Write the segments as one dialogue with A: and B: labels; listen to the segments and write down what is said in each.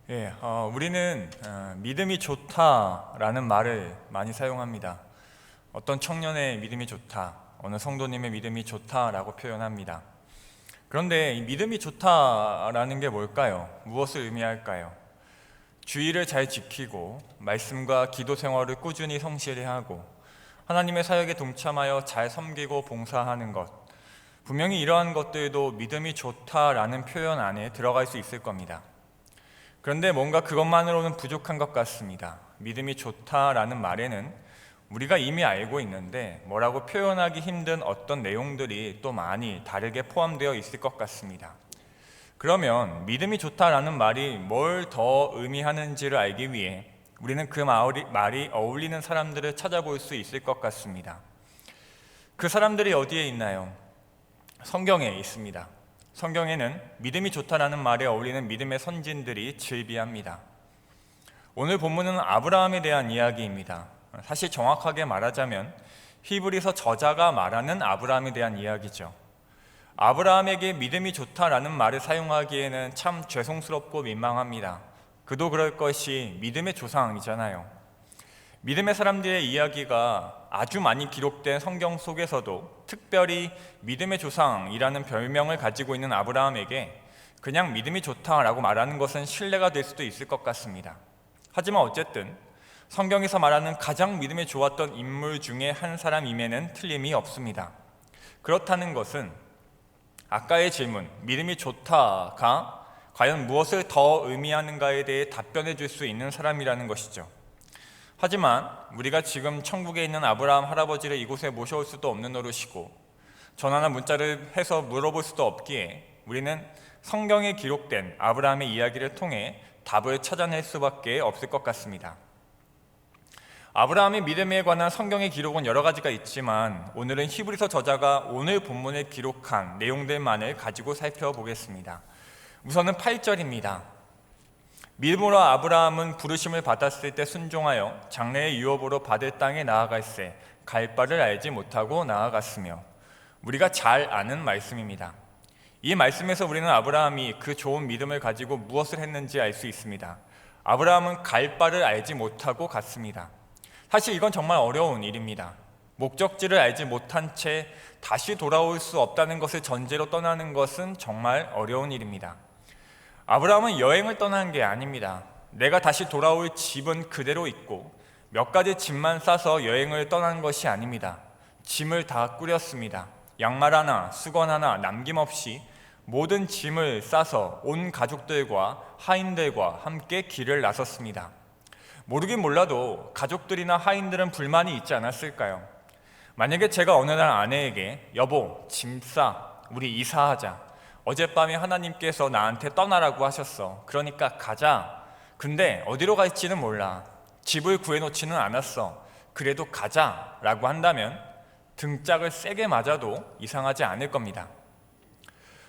A: 우리는 믿음이 좋다라는 말을 많이 사용합니다. 어떤 청년의 믿음이 좋다, 어느 성도님의 믿음이 좋다라고 표현합니다. 그런데 이 믿음이 좋다라는 게 뭘까요? 무엇을 의미할까요? 주의를 잘 지키고 말씀과 기도 생활을 꾸준히 성실히 하고 하나님의 사역에 동참하여 잘 섬기고 봉사하는 것, 분명히 이러한 것들도 믿음이 좋다라는 표현 안에 들어갈 수 있을 겁니다. 그런데 뭔가 그것만으로는 부족한 것 같습니다. 믿음이 좋다라는 말에는 우리가 이미 알고 있는데 뭐라고 표현하기 힘든 어떤 내용들이 또 많이 다르게 포함되어 있을 것 같습니다. 그러면 믿음이 좋다라는 말이 뭘 더 의미하는지를 알기 위해 우리는 그 말이 어울리는 사람들을 찾아볼 수 있을 것 같습니다. 그 사람들이 어디에 있나요? 성경에 있습니다. 성경에는 믿음이 좋다라는 말에 어울리는 믿음의 선진들이 즐비합니다. 오늘 본문은 아브라함에 대한 이야기입니다. 사실 정확하게 말하자면 히브리서 저자가 말하는 아브라함에 대한 이야기죠. 아브라함에게 믿음이 좋다라는 말을 사용하기에는 참 죄송스럽고 민망합니다. 그도 그럴 것이 믿음의 조상이잖아요. 믿음의 사람들의 이야기가 아주 많이 기록된 성경 속에서도 특별히 믿음의 조상이라는 별명을 가지고 있는 아브라함에게 그냥 믿음이 좋다라고 말하는 것은 신뢰가 될 수도 있을 것 같습니다. 하지만 어쨌든 성경에서 말하는 가장 믿음이 좋았던 인물 중에 한 사람임에는 틀림이 없습니다. 그렇다는 것은 아까의 질문, 믿음이 좋다가 과연 무엇을 더 의미하는가에 대해 답변해 줄 수 있는 사람이라는 것이죠. 하지만 우리가 지금 천국에 있는 아브라함 할아버지를 이곳에 모셔올 수도 없는 노릇이고 전화나 문자를 해서 물어볼 수도 없기에 우리는 성경에 기록된 아브라함의 이야기를 통해 답을 찾아낼 수밖에 없을 것 같습니다. 아브라함의 믿음에 관한 성경의 기록은 여러 가지가 있지만 오늘은 히브리서 저자가 오늘 본문에 기록한 내용들만을 가지고 살펴보겠습니다. 우선은 8절입니다. 믿음으로 아브라함은 부르심을 받았을 때 순종하여 장래의 유업으로 받을 땅에 나아갈새 갈 바를 알지 못하고 나아갔으며, 우리가 잘 아는 말씀입니다. 이 말씀에서 우리는 아브라함이 그 좋은 믿음을 가지고 무엇을 했는지 알 수 있습니다. 아브라함은 갈 바를 알지 못하고 갔습니다. 사실 이건 정말 어려운 일입니다. 목적지를 알지 못한 채 다시 돌아올 수 없다는 것을 전제로 떠나는 것은 정말 어려운 일입니다. 아브라함은 여행을 떠난 게 아닙니다. 내가 다시 돌아올 집은 그대로 있고 몇 가지 짐만 싸서 여행을 떠난 것이 아닙니다. 짐을 다 꾸렸습니다. 양말 하나, 수건 하나 남김없이 모든 짐을 싸서 온 가족들과 하인들과 함께 길을 나섰습니다. 모르긴 몰라도 가족들이나 하인들은 불만이 있지 않았을까요? 만약에 제가 어느 날 아내에게 여보, 짐 싸, 우리 이사하자. 어젯밤에 하나님께서 나한테 떠나라고 하셨어. 그러니까 가자. 근데 어디로 갈지는 몰라. 집을 구해놓지는 않았어. 그래도 가자 라고 한다면 등짝을 세게 맞아도 이상하지 않을 겁니다.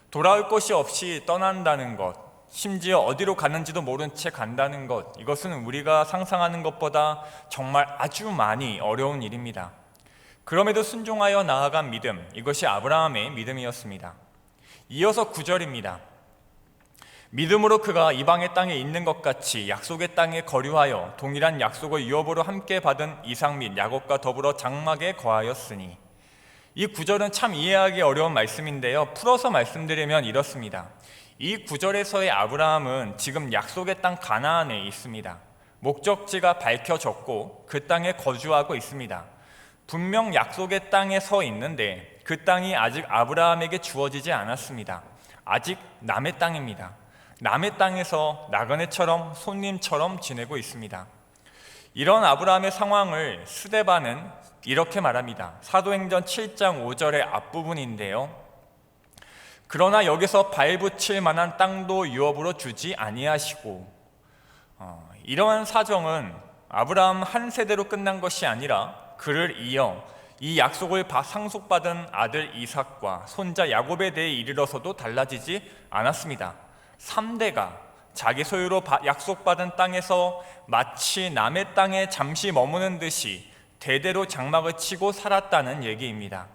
A: 돌아올 곳이 없이 떠난다는 것, 심지어 어디로 가는지도 모른 채 간다는 것, 이것은 우리가 상상하는 것보다 정말 아주 많이 어려운 일입니다. 그럼에도 순종하여 나아간 믿음, 이것이 아브라함의 믿음이었습니다. 이어서 9절입니다. 믿음으로 그가 이방의 땅에 있는 것 같이 약속의 땅에 거류하여 동일한 약속을 유업으로 함께 받은 이삭 및 야곱과 더불어 장막에 거하였으니. 이 9절은 참 이해하기 어려운 말씀인데요, 풀어서 말씀드리면 이렇습니다. 이 9절에서의 아브라함은 지금 약속의 땅 가나안에 있습니다. 목적지가 밝혀졌고 그 땅에 거주하고 있습니다. 분명 약속의 땅에 서 있는데 그 땅이 아직 아브라함에게 주어지지 않았습니다. 아직 남의 땅입니다. 남의 땅에서 나그네처럼 손님처럼 지내고 있습니다. 이런 아브라함의 상황을 스데반은 이렇게 말합니다. 사도행전 7장 5절의 앞부분인데요. 그러나 여기서 발붙일 만한 땅도 유업으로 주지 아니하시고, 이러한 사정은 아브라함 한 세대로 끝난 것이 아니라 그를 이어 이 약속을 상속받은 아들 이삭과 손자 야곱에 대해 이르러서도 달라지지 않았습니다. 3대가 자기 소유로 약속받은 땅에서 마치 남의 땅에 잠시 머무는 듯이 대대로 장막을 치고 살았다는 얘기입니다.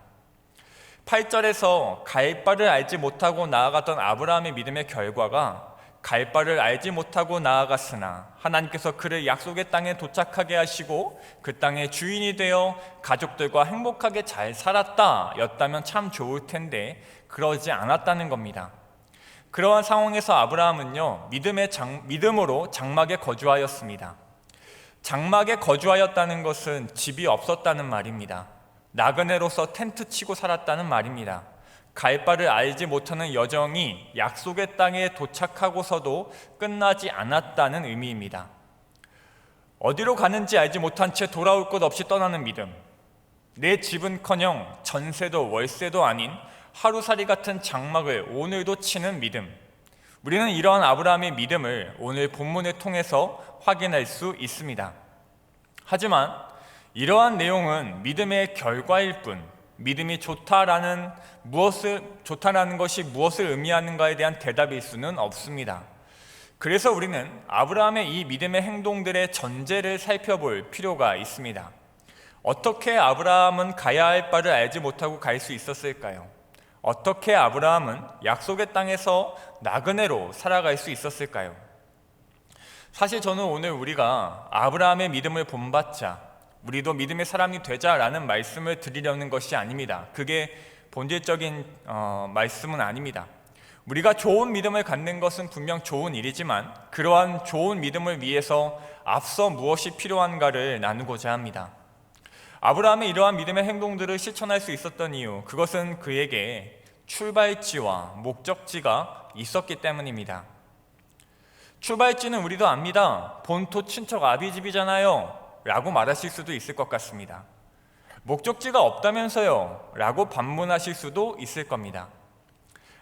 A: 8절에서 갈 바를 알지 못하고 나아갔던 아브라함의 믿음의 결과가 갈 바를 알지 못하고 나아갔으나 하나님께서 그를 약속의 땅에 도착하게 하시고 그 땅의 주인이 되어 가족들과 행복하게 잘 살았다 였다면 참 좋을 텐데 그러지 않았다는 겁니다. 그러한 상황에서 아브라함은요, 믿음으로 장막에 거주하였습니다. 장막에 거주하였다는 것은 집이 없었다는 말입니다. 나그네로서 텐트 치고 살았다는 말입니다. 갈 바를 알지 못하는 여정이 약속의 땅에 도착하고서도 끝나지 않았다는 의미입니다. 어디로 가는지 알지 못한 채 돌아올 곳 없이 떠나는 믿음. 내 집은커녕 전세도 월세도 아닌 하루살이 같은 장막을 오늘도 치는 믿음. 우리는 이러한 아브라함의 믿음을 오늘 본문을 통해서 확인할 수 있습니다. 하지만 이러한 내용은 믿음의 결과일 뿐, 믿음이 좋다라는 것이 무엇을 의미하는가에 대한 대답일 수는 없습니다. 그래서 우리는 아브라함의 이 믿음의 행동들의 전제를 살펴볼 필요가 있습니다. 어떻게 아브라함은 가야 할 바를 알지 못하고 갈 수 있었을까요? 어떻게 아브라함은 약속의 땅에서 나그네로 살아갈 수 있었을까요? 사실 저는 오늘 우리가 아브라함의 믿음을 본받자, 우리도 믿음의 사람이 되자라는 말씀을 드리려는 것이 아닙니다. 그게 본질적인 말씀은 아닙니다. 우리가 좋은 믿음을 갖는 것은 분명 좋은 일이지만 그러한 좋은 믿음을 위해서 앞서 무엇이 필요한가를 나누고자 합니다. 아브라함의 이러한 믿음의 행동들을 실천할 수 있었던 이유, 그것은 그에게 출발지와 목적지가 있었기 때문입니다. 출발지는 우리도 압니다. 본토 친척 아비집이잖아요 라고 말하실 수도 있을 것 같습니다. 목적지가 없다면서요 라고 반문하실 수도 있을 겁니다.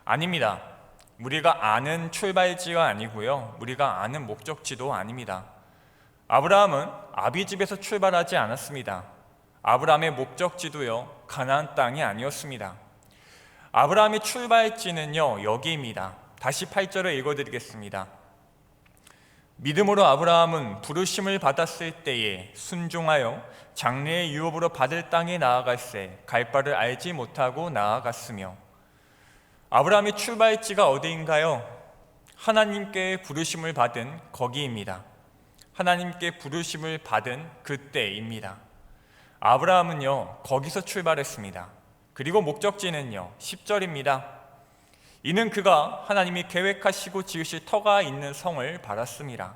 A: 아닙니다. 우리가 아는 출발지가 아니고요, 우리가 아는 목적지도 아닙니다. 아브라함은 아비집에서 출발하지 않았습니다. 아브라함의 목적지도요, 가나안 땅이 아니었습니다. 아브라함의 출발지는요, 여기입니다. 다시 8절을 읽어드리겠습니다. 믿음으로 아브라함은 부르심을 받았을 때에 순종하여 장래의 유업으로 받을 땅에 나아갈새 갈 바를 알지 못하고 나아갔으며. 아브라함의 출발지가 어디인가요? 하나님께 부르심을 받은 거기입니다. 하나님께 부르심을 받은 그때입니다. 아브라함은요, 거기서 출발했습니다. 그리고 목적지는요, 10절입니다. 이는 그가 하나님이 계획하시고 지으실 터가 있는 성을 바랐습니다.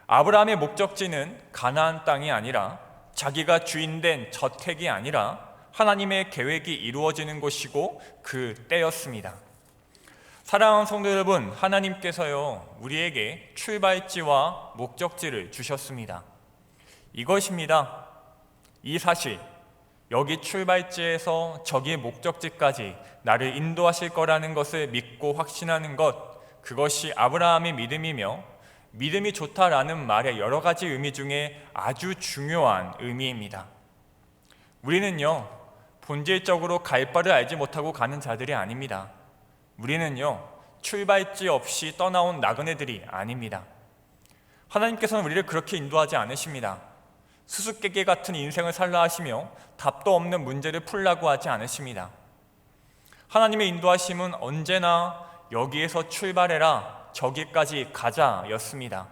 A: 아브라함의 목적지는 가나안 땅이 아니라, 자기가 주인된 저택이 아니라 하나님의 계획이 이루어지는 곳이고 그 때였습니다. 사랑하는 성도 여러분, 하나님께서요, 우리에게 출발지와 목적지를 주셨습니다. 이것입니다. 이 사실, 여기 출발지에서 저기 목적지까지 나를 인도하실 거라는 것을 믿고 확신하는 것, 그것이 아브라함의 믿음이며 믿음이 좋다라는 말의 여러 가지 의미 중에 아주 중요한 의미입니다. 우리는요, 본질적으로 갈 바를 알지 못하고 가는 자들이 아닙니다. 우리는요, 출발지 없이 떠나온 나그네들이 아닙니다. 하나님께서는 우리를 그렇게 인도하지 않으십니다. 수수께끼 같은 인생을 살라 하시며 답도 없는 문제를 풀라고 하지 않으십니다. 하나님의 인도하심은 언제나 여기에서 출발해라, 저기까지 가자 였습니다.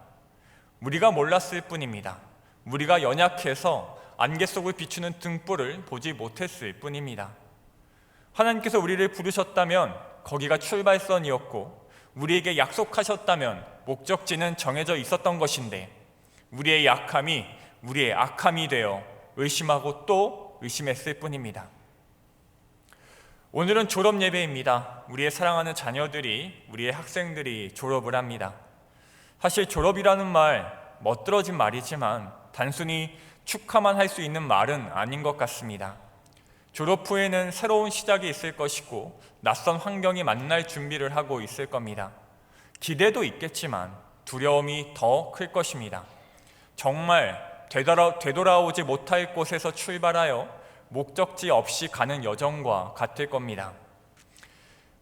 A: 우리가 몰랐을 뿐입니다. 우리가 연약해서 안개 속을 비추는 등불을 보지 못했을 뿐입니다. 하나님께서 우리를 부르셨다면 거기가 출발선이었고, 우리에게 약속하셨다면 목적지는 정해져 있었던 것인데, 우리의 약함이 우리의 악함이 되어 의심하고 또 의심했을 뿐입니다. 오늘은 졸업 예배입니다. 우리의 사랑하는 자녀들이, 우리의 학생들이 졸업을 합니다. 사실 졸업이라는 말, 멋들어진 말이지만 단순히 축하만 할 수 있는 말은 아닌 것 같습니다. 졸업 후에는 새로운 시작이 있을 것이고 낯선 환경이 만날 준비를 하고 있을 겁니다. 기대도 있겠지만 두려움이 더 클 것입니다. 정말 되돌아오지 못할 곳에서 출발하여 목적지 없이 가는 여정과 같을 겁니다.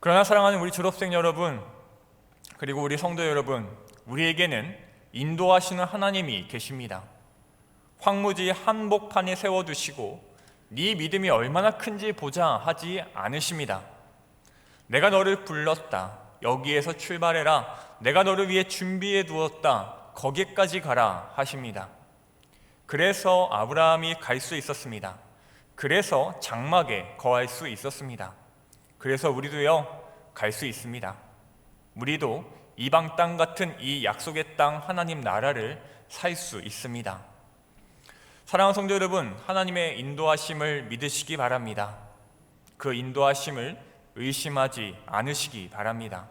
A: 그러나 사랑하는 우리 졸업생 여러분, 그리고 우리 성도 여러분, 우리에게는 인도하시는 하나님이 계십니다. 황무지 한복판에 세워두시고 네 믿음이 얼마나 큰지 보자 하지 않으십니다. 내가 너를 불렀다, 여기에서 출발해라. 내가 너를 위해 준비해 두었다. 거기까지 가라 하십니다. 그래서 아브라함이 갈 수 있었습니다. 그래서 장막에 거할 수 있었습니다. 그래서 우리도요, 갈 수 있습니다. 우리도 이방 땅 같은 이 약속의 땅 하나님 나라를 살 수 있습니다. 사랑하는 성도 여러분, 하나님의 인도하심을 믿으시기 바랍니다. 그 인도하심을 의심하지 않으시기 바랍니다.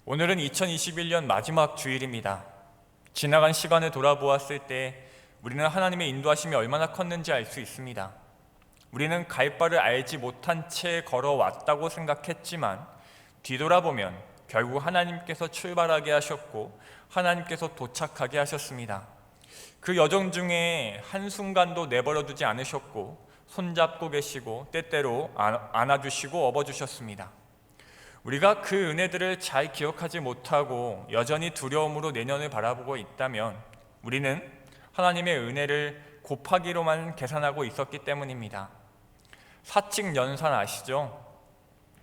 A: 오늘은 2021년 마지막 주일입니다. 지나간 시간을 돌아보았을 때 우리는 하나님의 인도하심이 얼마나 컸는지 알 수 있습니다. 우리는 갈 바를 알지 못한 채 걸어왔다고 생각했지만 뒤돌아보면 결국 하나님께서 출발하게 하셨고 하나님께서 도착하게 하셨습니다. 그 여정 중에 한순간도 내버려 두지 않으셨고 손잡고 계시고 때때로 안아주시고 업어주셨습니다. 우리가 그 은혜들을 잘 기억하지 못하고 여전히 두려움으로 내년을 바라보고 있다면 우리는 하나님의 은혜를 곱하기로만 계산하고 있었기 때문입니다. 사칙 연산 아시죠?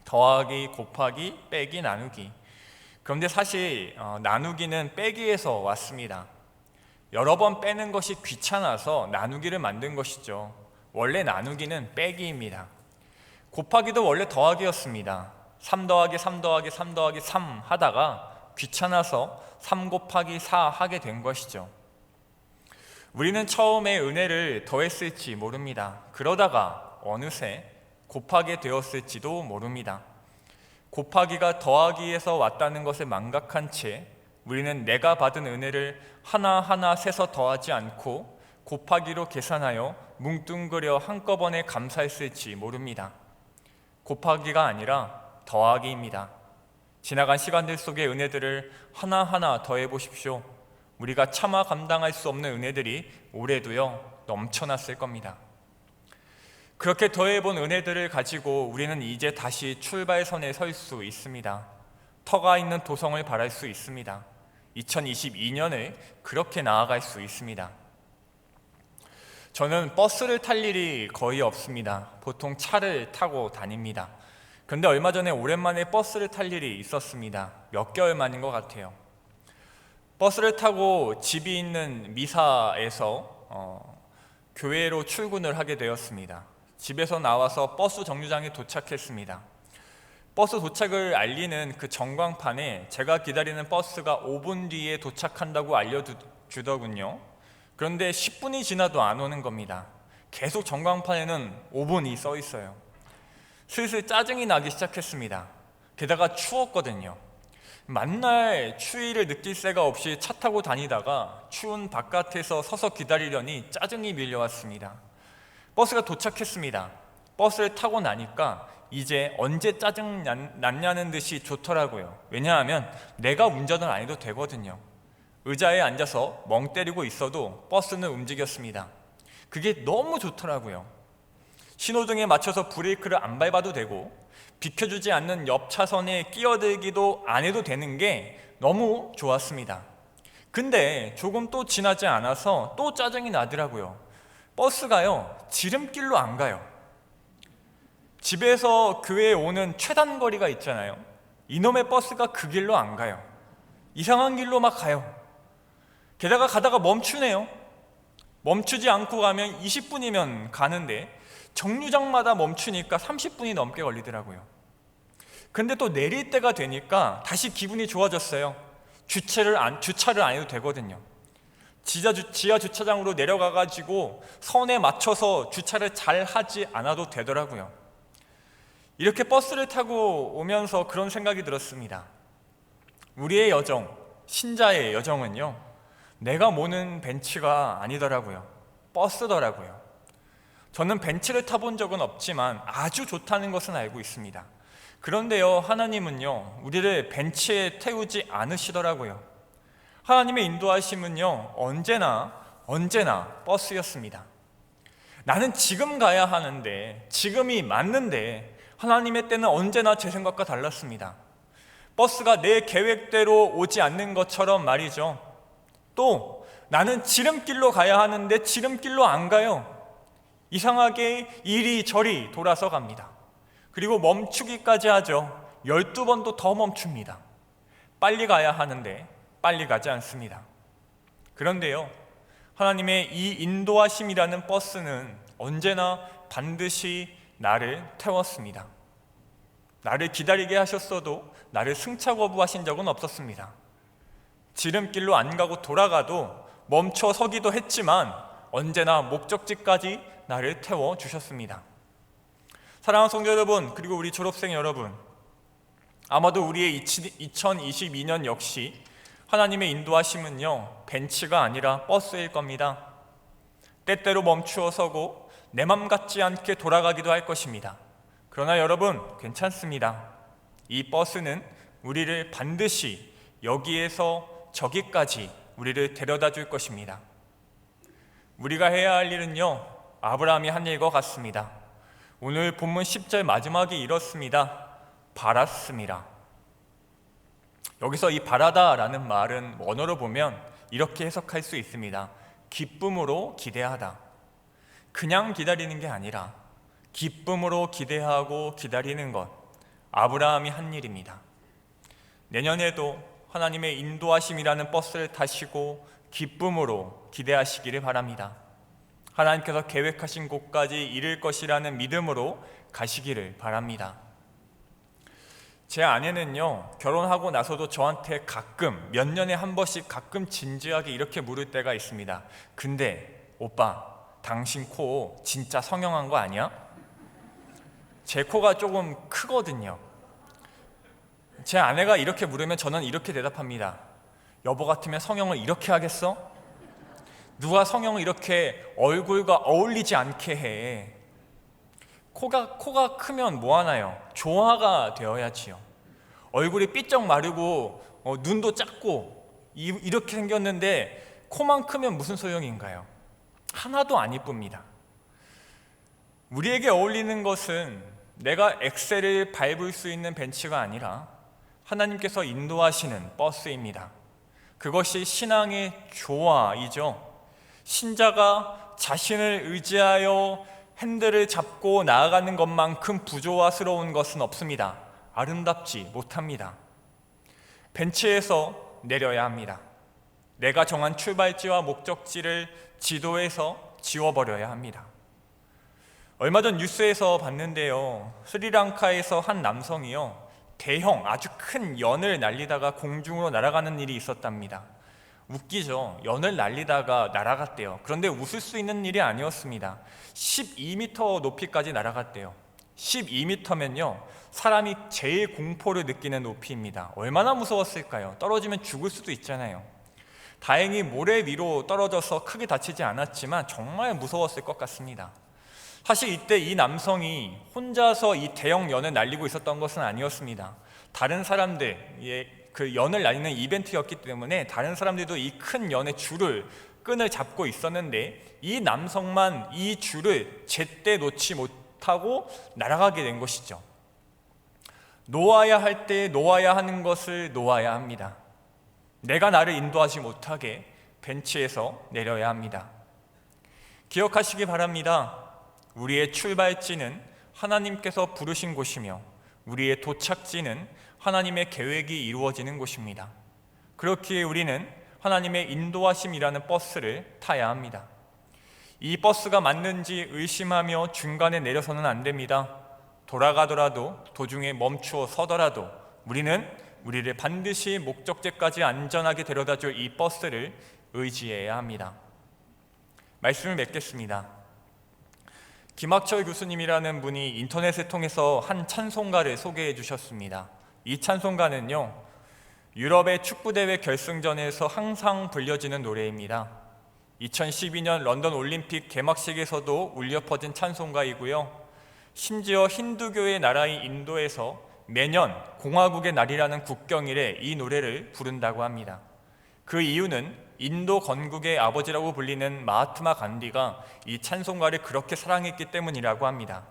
A: 더하기, 곱하기, 빼기, 나누기. 그런데 사실 나누기는 빼기에서 왔습니다. 여러 번 빼는 것이 귀찮아서 나누기를 만든 것이죠. 원래 나누기는 빼기입니다. 곱하기도 원래 더하기였습니다. 3 더하기 3 더하기 3 더하기 3 하다가 귀찮아서 3 곱하기 4 하게 된 것이죠. 우리는 처음에 은혜를 더했을지 모릅니다. 그러다가 어느새 곱하게 되었을지도 모릅니다. 곱하기가 더하기에서 왔다는 것을 망각한 채 우리는 내가 받은 은혜를 하나하나 세서 더하지 않고 곱하기로 계산하여 뭉뚱그려 한꺼번에 감사했을지 모릅니다. 곱하기가 아니라 더하기입니다. 지나간 시간들 속의 은혜들을 하나하나 더해 보십시오. 우리가 차마 감당할 수 없는 은혜들이 올해도요 넘쳐났을 겁니다. 그렇게 더해본 은혜들을 가지고 우리는 이제 다시 출발선에 설 수 있습니다. 터가 있는 도성을 바랄 수 있습니다. 2022년을 그렇게 나아갈 수 있습니다. 저는 버스를 탈 일이 거의 없습니다. 보통 차를 타고 다닙니다. 그런데 얼마 전에 오랜만에 버스를 탈 일이 있었습니다. 몇 개월 만인 것 같아요. 버스를 타고 집이 있는 미사에서 교회로 출근을 하게 되었습니다. 집에서 나와서 버스 정류장에 도착했습니다. 버스 도착을 알리는 그 전광판에 제가 기다리는 버스가 5분 뒤에 도착한다고 알려주더군요. 그런데 10분이 지나도 안 오는 겁니다. 계속 전광판에는 5분이 써 있어요. 슬슬 짜증이 나기 시작했습니다. 게다가 추웠거든요. 만날 추위를 느낄 새가 없이 차 타고 다니다가 추운 바깥에서 서서 기다리려니 짜증이 밀려왔습니다. 버스가 도착했습니다. 버스를 타고 나니까 이제 언제 짜증 났냐는 듯이 좋더라고요. 왜냐하면 내가 운전을 안 해도 되거든요. 의자에 앉아서 멍 때리고 있어도 버스는 움직였습니다. 그게 너무 좋더라고요. 신호등에 맞춰서 브레이크를 안 밟아도 되고 비켜주지 않는 옆 차선에 끼어들기도 안 해도 되는 게 너무 좋았습니다. 근데 조금 또 지나지 않아서 또 짜증이 나더라고요. 버스가요 지름길로 안 가요. 집에서 교회에 오는 최단거리가 있잖아요. 이놈의 버스가 그 길로 안 가요. 이상한 길로 막 가요. 게다가 가다가 멈추네요. 멈추지 않고 가면 20분이면 가는데 정류장마다 멈추니까 30분이 넘게 걸리더라고요. 근데 또 내릴 때가 되니까 다시 기분이 좋아졌어요. 주차를 안 해도 되거든요. 지하 주차장으로 내려가가지고 선에 맞춰서 주차를 잘 하지 않아도 되더라고요. 이렇게 버스를 타고 오면서 그런 생각이 들었습니다. 우리의 여정, 신자의 여정은요 내가 모는 벤츠가 아니더라고요. 버스더라고요. 저는 벤츠를 타본 적은 없지만 아주 좋다는 것은 알고 있습니다. 그런데요 하나님은요 우리를 벤츠에 태우지 않으시더라고요. 하나님의 인도하심은요 언제나 버스였습니다. 나는 지금 가야 하는데 지금이 맞는데 하나님의 때는 언제나 제 생각과 달랐습니다. 버스가 내 계획대로 오지 않는 것처럼 말이죠. 또 나는 지름길로 가야 하는데 지름길로 안 가요. 이상하게 이리저리 돌아서 갑니다. 그리고 멈추기까지 하죠. 12번도 더 멈춥니다. 빨리 가야 하는데 빨리 가지 않습니다. 그런데요, 하나님의 이 인도하심이라는 버스는 언제나 반드시 나를 태웠습니다. 나를 기다리게 하셨어도 나를 승차 거부하신 적은 없었습니다. 지름길로 안 가고 돌아가도 멈춰 서기도 했지만 언제나 목적지까지 나를 태워주셨습니다. 사랑하는 성도 여러분, 그리고 우리 졸업생 여러분, 아마도 우리의 2022년 역시 하나님의 인도하심은요, 벤츠가 아니라 버스일 겁니다. 때때로 멈추어 서고 내 맘 같지 않게 돌아가기도 할 것입니다. 그러나 여러분, 괜찮습니다. 이 버스는 우리를 반드시 여기에서 저기까지 우리를 데려다 줄 것입니다. 우리가 해야 할 일은요, 아브라함이 한 일과 같습니다. 오늘 본문 10절 마지막이 이렇습니다. 바랐습니다. 여기서 이 바라다라는 말은 원어로 보면 이렇게 해석할 수 있습니다. 기쁨으로 기대하다. 그냥 기다리는 게 아니라 기쁨으로 기대하고 기다리는 것, 아브라함이 한 일입니다. 내년에도 하나님의 인도하심이라는 버스를 타시고 기쁨으로 기대하시기를 바랍니다. 하나님께서 계획하신 곳까지 이를 것이라는 믿음으로 가시기를 바랍니다. 제 아내는요, 결혼하고 나서도 저한테 가끔 몇 년에 한 번씩 가끔 진지하게 이렇게 물을 때가 있습니다. 근데 오빠, 당신 코 진짜 성형한 거 아니야? 제 코가 조금 크거든요. 제 아내가 이렇게 물으면 저는 이렇게 대답합니다. 여보 같으면 성형을 이렇게 하겠어? 누가 성형을 이렇게 얼굴과 어울리지 않게 해? 코가 크면 뭐 하나요? 조화가 되어야지요. 얼굴이 삐쩍 마르고 눈도 작고 이렇게 생겼는데 코만 크면 무슨 소용인가요? 하나도 안 이쁩니다. 우리에게 어울리는 것은 내가 엑셀을 밟을 수 있는 벤츠가 아니라 하나님께서 인도하시는 버스입니다. 그것이 신앙의 조화이죠. 신자가 자신을 의지하여 핸들을 잡고 나아가는 것만큼 부조화스러운 것은 없습니다. 아름답지 못합니다. 벤츠에서 내려야 합니다. 내가 정한 출발지와 목적지를 지도에서 지워버려야 합니다. 얼마 전 뉴스에서 봤는데요, 스리랑카에서 한 남성이요, 대형 아주 큰 연을 날리다가 공중으로 날아가는 일이 있었답니다. 웃기죠. 연을 날리다가 날아갔대요. 그런데 웃을 수 있는 일이 아니었습니다. 12m 높이까지 날아갔대요. 12m면요, 사람이 제일 공포를 느끼는 높이입니다. 얼마나 무서웠을까요? 떨어지면 죽을 수도 있잖아요. 다행히 모래 위로 떨어져서 크게 다치지 않았지만 정말 무서웠을 것 같습니다. 사실 이때 이 남성이 혼자서 이 대형 연을 날리고 있었던 것은 아니었습니다. 다른 사람들, 그 연을 날리는 이벤트였기 때문에 다른 사람들도 이 큰 연의 끈을 잡고 있었는데 이 남성만 이 줄을 제때 놓지 못하고 날아가게 된 것이죠. 놓아야 할 때 놓아야 하는 것을 놓아야 합니다. 내가 나를 인도하지 못하게 벤치에서 내려야 합니다. 기억하시기 바랍니다. 우리의 출발지는 하나님께서 부르신 곳이며 우리의 도착지는 하나님의 계획이 이루어지는 곳입니다. 그렇기에 우리는 하나님의 인도하심이라는 버스를 타야 합니다. 이 버스가 맞는지 의심하며 중간에 내려서는 안 됩니다. 돌아가더라도 도중에 멈추어 서더라도 우리는 우리를 반드시 목적지까지 안전하게 데려다줄 이 버스를 의지해야 합니다. 말씀을 맺겠습니다. 김학철 교수님이라는 분이 인터넷을 통해서 한 찬송가를 소개해 주셨습니다. 이 찬송가는요, 유럽의 축구대회 결승전에서 항상 불려지는 노래입니다. 2012년 런던 올림픽 개막식에서도 울려 퍼진 찬송가이고요, 심지어 힌두교의 나라인 인도에서 매년 공화국의 날이라는 국경일에 이 노래를 부른다고 합니다. 그 이유는 인도 건국의 아버지라고 불리는 마하트마 간디가 이 찬송가를 그렇게 사랑했기 때문이라고 합니다.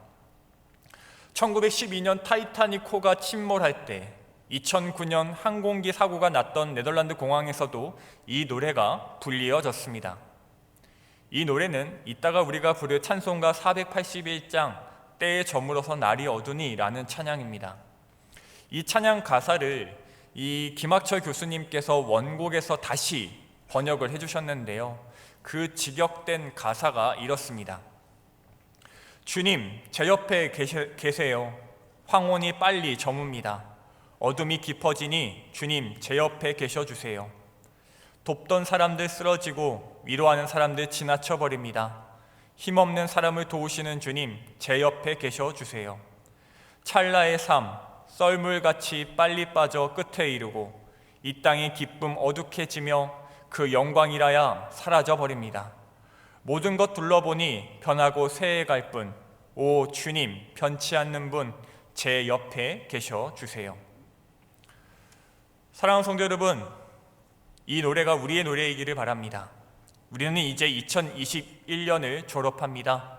A: 1912년 타이타닉호가 침몰할 때 2009년 항공기 사고가 났던 네덜란드 공항에서도 이 노래가 불리어졌습니다. 이 노래는 이따가 우리가 부를 찬송가 481장 때에 저물어서 날이 어두니 라는 찬양입니다. 이 찬양 가사를 이 김학철 교수님께서 원곡에서 다시 번역을 해주셨는데요. 그 직역된 가사가 이렇습니다. 주님, 제 옆에 계세요. 황혼이 빨리 저뭅니다. 어둠이 깊어지니 주님, 제 옆에 계셔주세요. 돕던 사람들 쓰러지고 위로하는 사람들 지나쳐버립니다. 힘없는 사람을 도우시는 주님, 제 옆에 계셔주세요. 찰나의 삶, 썰물같이 빨리 빠져 끝에 이르고 이 땅의 기쁨 어둑해지며 그 영광이라야 사라져버립니다. 모든 것 둘러보니 변하고 새해갈 뿐, 오 주님, 변치 않는 분, 제 옆에 계셔주세요. 사랑하는 성도 여러분, 이 노래가 우리의 노래이기를 바랍니다. 우리는 이제 2021년을 졸업합니다.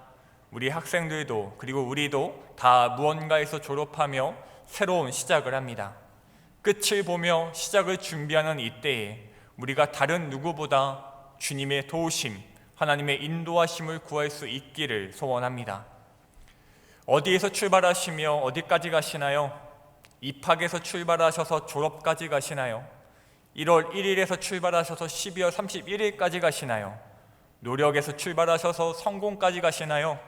A: 우리 학생들도 그리고 우리도 다 무언가에서 졸업하며 새로운 시작을 합니다. 끝을 보며 시작을 준비하는 이때에 우리가 다른 누구보다 주님의 도우심, 하나님의 인도하심을 구할 수 있기를 소원합니다. 어디에서 출발하시며 어디까지 가시나요? 입학에서 출발하셔서 졸업까지 가시나요? 1월 1일에서 출발하셔서 12월 31일까지 가시나요? 노력에서 출발하셔서 성공까지 가시나요?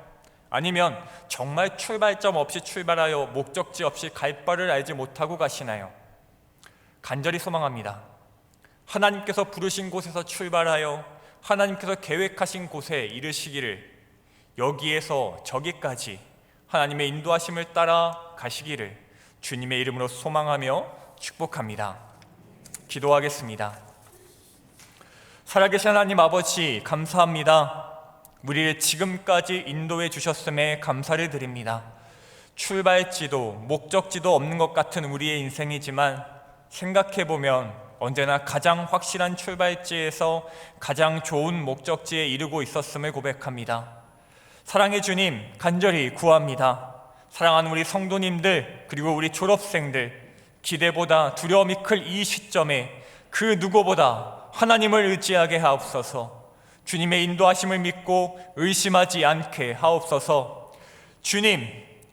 A: 아니면 정말 출발점 없이 출발하여 목적지 없이 갈 바를 알지 못하고 가시나요? 간절히 소망합니다. 하나님께서 부르신 곳에서 출발하여 하나님께서 계획하신 곳에 이르시기를, 여기에서 저기까지 하나님의 인도하심을 따라 가시기를 주님의 이름으로 소망하며 축복합니다. 기도하겠습니다. 살아계신 하나님 아버지, 감사합니다. 우리를 지금까지 인도해 주셨음에 감사를 드립니다. 출발지도 목적지도 없는 것 같은 우리의 인생이지만 생각해보면 언제나 가장 확실한 출발지에서 가장 좋은 목적지에 이르고 있었음을 고백합니다. 사랑의 주님, 간절히 구합니다. 사랑하는 우리 성도님들 그리고 우리 졸업생들, 기대보다 두려움이 클 이 시점에 그 누구보다 하나님을 의지하게 하옵소서. 주님의 인도하심을 믿고 의심하지 않게 하옵소서. 주님,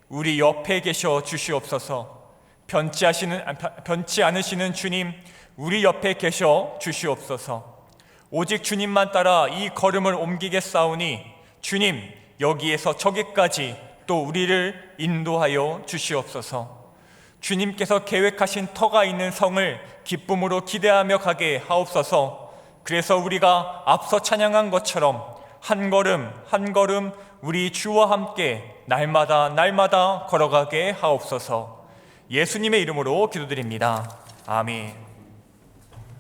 A: 우리 옆에 계셔 주시옵소서. 변치 않으시는 주님, 우리 옆에 계셔 주시옵소서. 오직 주님만 따라 이 걸음을 옮기겠사오니 주님, 여기에서 저기까지 또 우리를 인도하여 주시옵소서. 주님께서 계획하신 터가 있는 성을 기쁨으로 기대하며 가게 하옵소서. 그래서 우리가 앞서 찬양한 것처럼 한 걸음 한 걸음 우리 주와 함께 날마다 걸어가게 하옵소서. 예수님의 이름으로 기도드립니다. 아멘.